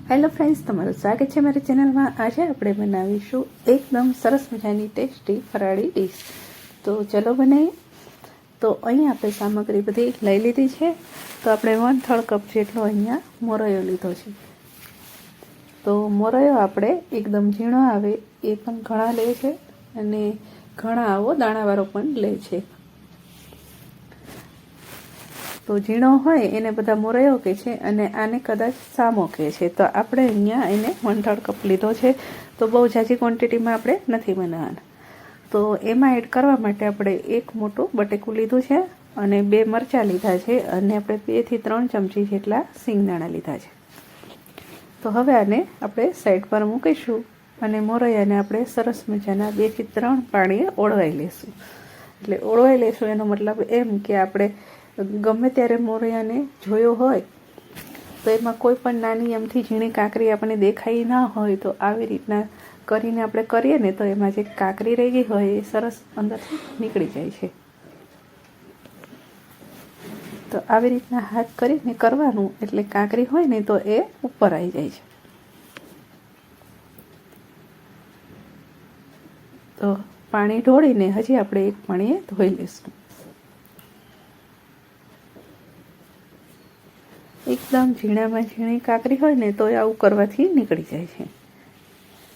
Hello friends, તમારું સ્વાગત છે મારી ચેનલમાં. આજે આપણે બનાવીશું એકદમ સરસ મજાની ટેસ્ટી ફરાળી ડીશ. તો ચલો બનાવીએ. તો અહીંયા આપણે સામગ્રી બધી લઈ લીધી છે. તો આપણે 1/3 કપ જેટલો અહીંયા મોરૈયો લીધો છે. તો મોરૈયો આપણે એકદમ ઝીણો આવે એ પણ ઘણા લે છે અને ઘણા આવો દાણાવાળો પણ લે છે. તો ઝીણો હોય એને બધા મોરૈયો કહે છે અને આને કદાચ સામો કહે છે. તો આપણે અહીંયા એને 1/3 કપ લીધો છે. તો બહુ ઝાઝી ક્વોન્ટિટીમાં આપણે નથી બનાવવાના. તો એમાં એડ કરવા માટે આપણે એક મોટું બટેકું લીધું છે અને 2 મરચાં લીધા છે અને આપણે 2 થી 3 ચમચી જેટલા સિંગદાણા લીધા છે. તો હવે આને આપણે સાઈડ પર મૂકીશું અને મોરૈયાને આપણે સરસ મજાના 2 થી 3 પાણીએ ઓળવાઈ લેશું. એટલે ઓળવાઈ લેશું એનો મતલબ એમ કે આપણે ગમે ત્યારે મોરૈયાને જોયો હોય તો એમાં કોઈ પણ નાની એમથી ઝીણી કાંકરી આપણને દેખાઈ ના હોય તો આવી રીતના કરીને આપણે કરીએ ને તો એમાં જે કાંકરી રહી ગઈ હોય એ સરસ અંદરથી નીકળી જાય છે. તો આવી રીતના હાથ કરીને કરવાનું એટલે કાંકરી હોય ને તો એ ઉપર આવી જાય છે. તો પાણી ઢોળીને હજી આપણે એક પાણીએ ધોઈ લઈશું. એકદમ ઝીણામાં ઝીણી કાંકરી હોય ને તો આવું કરવાથી નીકળી જાય છે.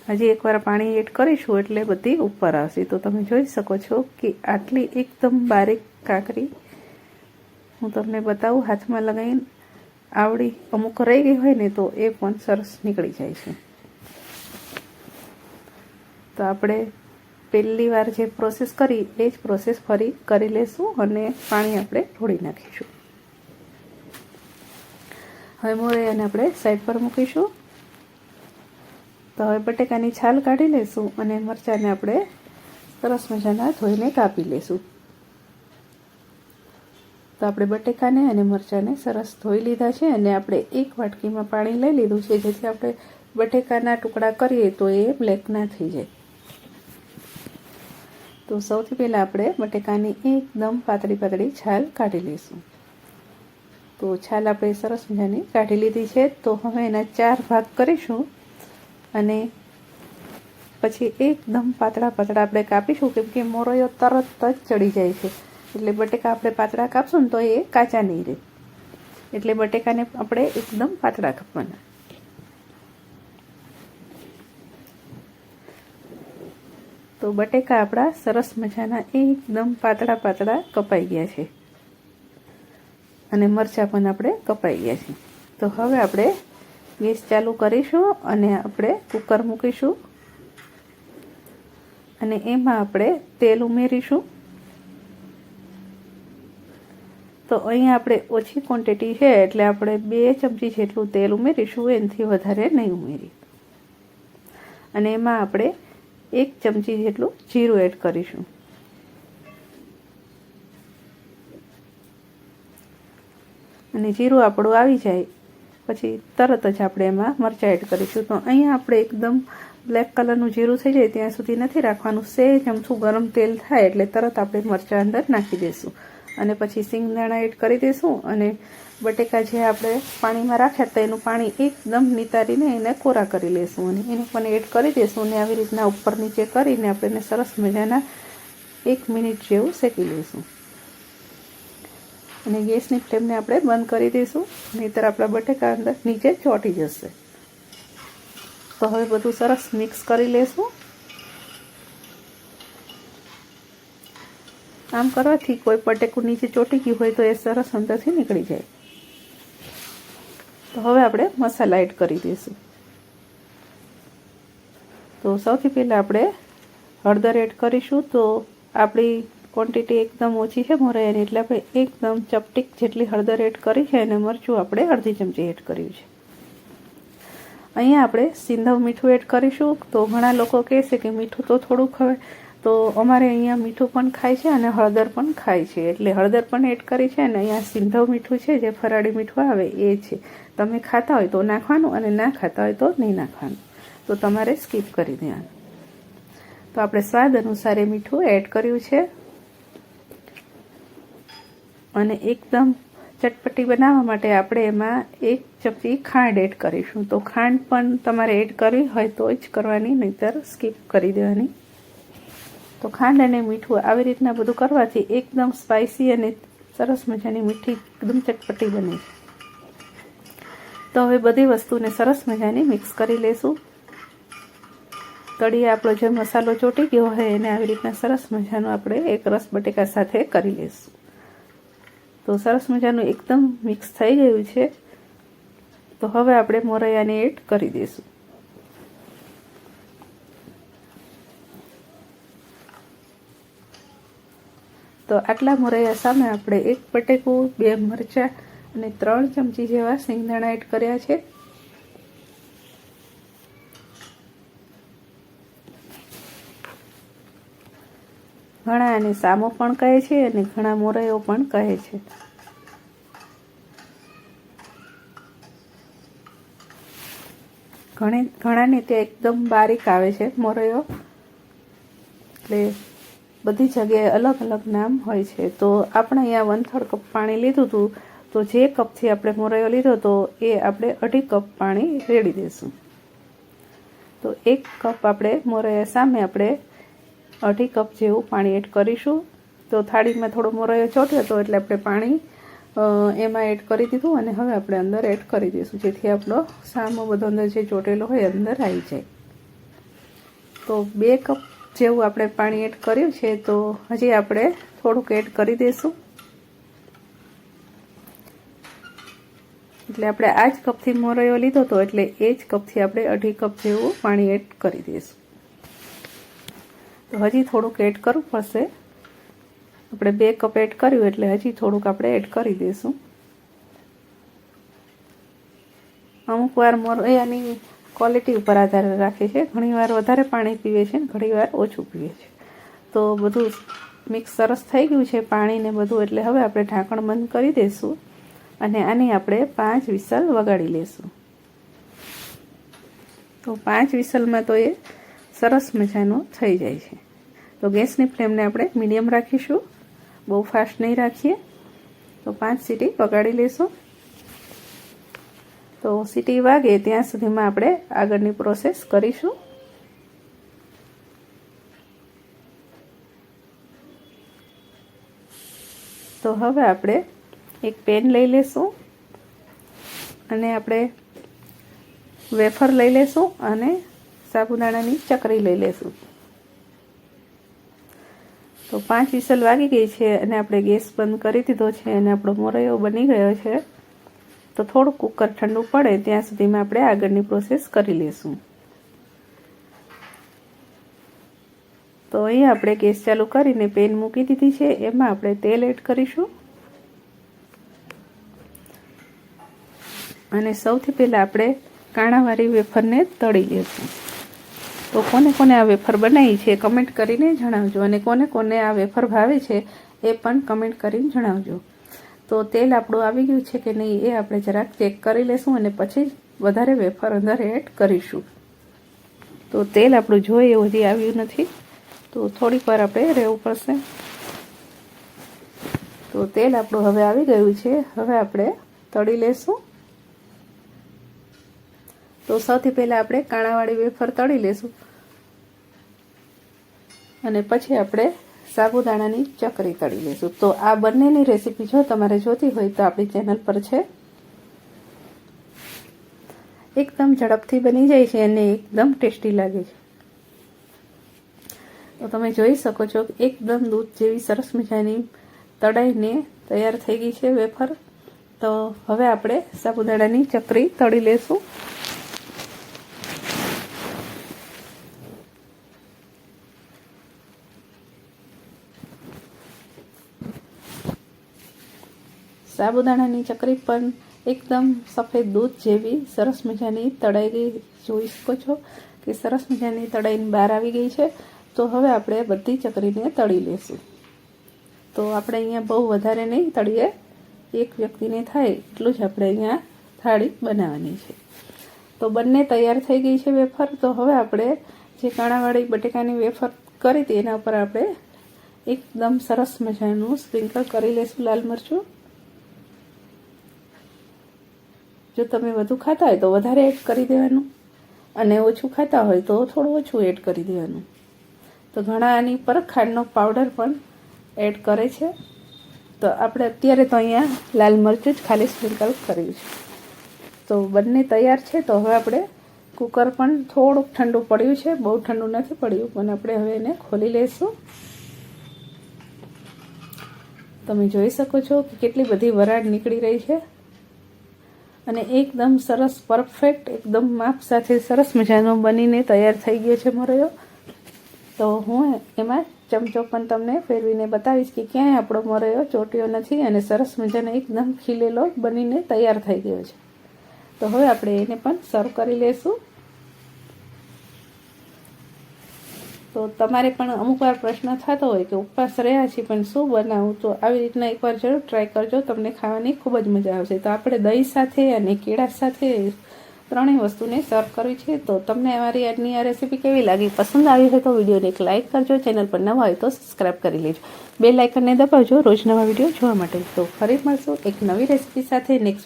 હજી એકવાર પાણી એડ કરીશું એટલે બધી ઉપર આવશે. તો તમે જોઈ શકો છો કે આટલી એકદમ બારીક કાંકરી હું તમને બતાવું હાથમાં લગાવીને આવડી અમુક રહી ગઈ હોય ને તો એ પણ સરસ નીકળી જાય છે. તો આપણે પહેલી વાર જે પ્રોસેસ કરી એ જ પ્રોસેસ ફરી કરી લેશું અને પાણી આપણે ઢોળી નાખીશું. હવે મોરૈયાને આપણે સાઈડ પર મૂકીશું. તો હવે બટેકાની છાલ કાઢી લઈશું અને મરચાંને આપણે સરસ મજાના ધોઈને કાપી લઈશું. તો આપણે બટેકાને અને મરચાંને સરસ ધોઈ લીધા છે અને આપણે એક વાટકીમાં પાણી લઈ લીધું છે જેથી આપણે બટેકાના ટુકડા કરીએ તો એ બ્લેક ના થઈ જાય. તો સૌથી પહેલાં આપણે બટેકાની એકદમ પાતળી છાલ કાઢી લઈશું. તો છાલ આપણે સરસ મજાની કાઢી લીધી છે. તો હવે એના 4 ભાગ કરીશું અને પછી એકદમ પાતળા આપણે કાપીશું કેમ કે મોરૈયો તરત જ ચડી જાય છે. એટલે બટેકા આપણે પાતળા કાપશું ને તો એ કાચા નહીં રહે. એટલે બટેકાને આપણે એકદમ પાતળા કાપવાના. તો બટેકા આપણા સરસ મજાના એકદમ પાતળા કપાઈ ગયા છે અને મરચાં પણ આપણે કપાઈ ગયા છે. તો હવે આપણે ગેસ ચાલુ કરીશું અને આપણે કુકર મૂકીશું અને એમાં આપણે તેલ ઉમેરીશું. તો અહીંયા આપણે ઓછી ક્વોન્ટિટી છે એટલે આપણે 2 ચમચી જેટલું તેલ ઉમેરીશું, એનાથી વધારે નહીં ઉમેરી. અને એમાં આપણે 1 ચમચી જેટલું જીરું એડ કરીશું. અને જીરું આપણું આવી જાય પછી તરત જ આપણે એમાં મરચાં એડ કરીશું. તો અહીંયા આપણે એકદમ બ્લેક કલરનું જીરું થઈ જાય ત્યાં સુધી નથી રાખવાનું. સહેજ અમથું ગરમ તેલ થાય એટલે તરત આપણે મરચાં અંદર નાખી દઈશું અને પછી સિંગદાણા એડ કરી દઈશું અને બટેકા જે આપણે પાણીમાં રાખ્યા હતા એનું પાણી એકદમ નિતારીને એને કોરા કરી લઈશું અને એને પણ એડ કરી દઈશું અને આવી રીતના ઉપર નીચે કરીને આપણે એને સરસ મજાના 1 મિનિટ જેવું શેકી લઈશું. અને ગેસની ફ્લેમને આપણે બંધ કરી દઈશું, નહીંતર આપણા બટેકા અંદર નીચે ચોંટી જશે. તો હવે બધું સરસ મિક્સ કરી લઈશું. આમ કરવાથી કોઈ બટેકું નીચે ચોંટી ગયું હોય તો એ સરસ અંદરથી નીકળી જાય. તો હવે આપણે મસાલા એડ કરી દઈશું. તો સૌથી પહેલાં આપણે હળદર એડ કરીશું. તો આપણી ક્વોન્ટિટી એકદમ ઓછી છે મોરૈયાની એટલે આપણે એકદમ ચપટીક જેટલી હળદર એડ કરી છે અને મરચું આપણે અડધી ચમચી એડ કર્યું છે. અહીંયા આપણે સિંધવ મીઠું એડ કરીશું. તો ઘણા લોકો કહેશે કે મીઠું તો થોડું ખવાય, તો અમારે અહીંયા મીઠું પણ ખાય છે અને હળદર પણ ખાય છે એટલે હળદર પણ એડ કરી છે અને અહીંયા સિંધવ મીઠું છે જે ફરાળી મીઠું આવે એ છે. તમે ખાતા હોય તો નાખવાનું અને ના ખાતા હોય તો નહીં નાખવાનું. તો તમારે સ્કીપ કરી દેવાનું. તો આપણે સ્વાદ અનુસારે મીઠું એડ કર્યું છે અને એકદમ ચટપટી બનાવવા માટે આપણે એમાં 1 ચમચી ખાંડ એડ કરીશું. તો ખાંડ પણ તમારે એડ કરવી હોય તો જ કરવાની, નહીંતર સ્કીપ કરી દેવાની. તો ખાંડ અને મીઠું આવી રીતના બધું કરવાથી એકદમ સ્પાઇસી અને સરસ મજાની મીઠી એકદમ ચટપટી બને. તો હવે બધી વસ્તુને સરસ મજાની મિક્સ કરી લેશું. તળિયે આપણો જે મસાલો ચોંટી ગયો હોય એને આવી રીતના સરસ મજાનું આપણે એક રસ બટેકા સાથે કરી લઈશું. તો સરસ મજાનું એકદમ મિક્સ થઈ ગયું છે. તો હવે આપણે મોરૈયાને એડ કરી દઈશું. તો આટલા મોરૈયા સામે આપણે 1 બટેકું, 2 મરચાં અને 3 ચમચી જેવા સિંગદાણા એડ કર્યા છે. ઘણા આને સામો પણ કહે છે અને ઘણા મોરૈયો પણ કહે છે. ઘણાને તે એકદમ બારીક આવે છે મોરૈયો, એટલે બધી જગ્યાએ અલગ અલગ નામ હોય છે. તો આપણે અહીંયા 1/3 કપ પાણી લીધું હતું. તો જે કપથી આપણે મોરૈયો લીધો તો એ આપણે 2.5 કપ પાણી રેડી દઈશું. તો 1 કપ આપણે મોરૈયા સામે આપણે 2.5 કપ જેવું પાણી એડ કરીશું. તો થાળીમાં થોડો મોરૈયો ચોટ્યો હતો એટલે આપણે પાણી એમાં એડ કરી દીધું અને હવે આપણે અંદર એડ કરી દઈશું, જેથી આપણો સામો બધો અંદર જે ચોટેલો હોય અંદર આવી જાય. તો 2 કપ જેવું આપણે પાણી એડ કર્યું છે. તો હજી આપણે થોડુંક એડ કરી દઈશું. એટલે આપણે આ જ કપથી મોરૈયો લીધો હતો એટલે એ જ કપથી આપણે 2.5 કપ જેવું પાણી એડ કરી દઈશું. તો હજી થોડુંક એડ કરવું પડશે. આપણે 2 કપ એડ કર્યું એટલે હજી થોડુંક આપણે એડ કરી દઈશું. અમુક વાર મોરૈયાની ક્વોલિટી ઉપર આધાર રાખે છે. ઘણીવાર વધારે પાણી પીવે છે ને ઘણીવાર ઓછું પીવે છે. તો બધું મિક્સ સરસ થઈ ગયું છે પાણી ને બધું, એટલે હવે આપણે ઢાંકણ બંધ કરી દઈશું અને આની આપણે 5 વિસલ વગાડી લેશું. તો 5 વિસલમાં તો એ સરસ મજાનું થઈ જાય છે. તો ગેસની ફ્લેમને આપણે મીડિયમ રાખીશું, બહુ ફાસ્ટ નહીં રાખીએ. તો 5 સીટી વગાડી લેશું. તો સીટી વાગે ત્યાં સુધીમાં આપણે આગળની પ્રોસેસ કરીશું. તો હવે આપણે એક પેન લઈ લેશું અને આપણે વેફર લઈ લેશું અને સાબુદાણાની ચકરી લઈ લેશું. તો 5 વિસલ વાગી ગઈ છે અને આપણે ગેસ બંધ કરી દીધો છે અને આપણો મોરૈયો બની ગયો છે. તો થોડું કુકર ઠંડુ પડે ત્યાં સુધીમાં આપણે આગળની પ્રોસેસ કરી લઈશું. તો અહીંયા આપણે ગેસ ચાલુ કરીને પેન મૂકી દીધી છે. એમાં આપણે તેલ એડ કરીશું અને સૌથી પહેલાં આપણે કાણાવાળી વેફરને તળી લઈશું. તો કોને કોને આ વેફર બનાવી છે કમેન્ટ કરીને જણાવજો, અને કોને કોને આ વેફર ભાવે છે એ પણ કમેન્ટ કરીને જણાવજો. તો તેલ આપણું આવી ગયું છે કે નહીં એ આપણે જરાક ચેક કરી લેશું અને પછી વધારે વેફર અંદર એડ કરીશું. તો તેલ આપણું જોઈએ એવું હજી આવ્યું નથી, તો થોડીક વાર આપણે રહેવું પડશે. તો તેલ આપણું હવે આવી ગયું છે. હવે આપણે તળી લેશું. તો સૌથી પહેલાં આપણે કાણાવાળી વેફર તળી લેશું અને પછી આપણે સાબુદાણાની ચકરી તળી લેશું. તો આ બંનેની રેસીપી જો તમારે જોતી હોય તો આપણી ચેનલ પર છે. એકદમ ઝડપથી બની જાય છે અને એકદમ ટેસ્ટી લાગે છે. તો તમે જોઈ શકો છો એકદમ દૂધ જેવી સરસ મજાની તળાઈને તૈયાર થઈ ગઈ છે વેફર. તો હવે આપણે સાબુદાણાની ચકરી તળી લેશું. સાબુદાણાની ચકરી પણ એકદમ સફેદ દૂધ જેવી સરસ મજાની તળાઈ ગઈ, જોઈ શકો છો કે સરસ મજાની તળાઈને બહાર આવી ગઈ છે. તો હવે આપણે બધી ચકરીને તળી લેશું. તો આપણે અહીંયા બહુ વધારે નહીં તળીએ, એક વ્યક્તિને થાય એટલું જ આપણે અહીંયા થાળી બનાવવાની છે. તો બંને તૈયાર થઈ ગઈ છે વેફર. તો હવે આપણે જે કાણાવાળી બટેકાની વેફર કરી હતી એના ઉપર આપણે એકદમ સરસ મજાનું સ્પ્રિંકલ કરી લેશું લાલ મરચું. જો તમે વધુ ખાતા હોય તો વધારે એડ કરી દેવાનું, અને ઓછું ખાતા હોય તો થોડું ઓછું એડ કરી દેવાનું. તો ઘણા આની પર ખાંડનો પાવડર પણ એડ કરે છે. તો આપણે અત્યારે તો અહીંયા લાલ મરચું જ ખાલી સ્પ્રિંકલ કર્યું છે. તો બંને તૈયાર છે. તો હવે આપણે કુકર પણ થોડુંક ઠંડુ પડ્યું છે, બહુ ઠંડુ નથી પડ્યું, પણ આપણે હવે એને ખોલી લઈશું. તમે જોઈ શકો છો કે કેટલી બધી વરાળ નીકળી રહી છે, અને એકદમ સરસ પરફેક્ટ એકદમ માપ સાથે સરસ મજાનો બનીને તૈયાર થઈ ગયો છે મોરૈયો. તો હું એમાં ચમચો પણ તમને ફેરવીને બતાવીશ કે ક્યાંય આપણો મોરૈયો ચોટ્યો નથી, અને સરસ મજાનો એકદમ ખીલેલો બનીને તૈયાર થઈ ગયો છે. તો હવે આપણે એને પણ સર્વ કરી લઈશું. તો તમારે પણ અમુક વાર પ્રશ્ન થતો હોય કે ઉપવાસ રહ્યા છે પણ શું બનાવું, તો આવી રીતના એકવાર જરૂર ટ્રાય કરજો, તમને ખાવાની ખૂબ જ મજા આવશે. તો આપણે દહીં સાથે અને કેળા સાથે ત્રણેય વસ્તુને સર્વ કરવી છે. તો તમને અમારી આજની આ રેસીપી કેવી લાગી, પસંદ આવી હોય તો વિડીયોને એક લાઇક કરજો, ચેનલ પર નવા હોય તો સબસ્ક્રાઈબ કરી લેજો, બેલ આઇકનને દબાવજો રોજ નવા વિડીયો જોવા માટે. તો ફરી મળશું એક નવી રેસીપી સાથે નેક્સ્ટ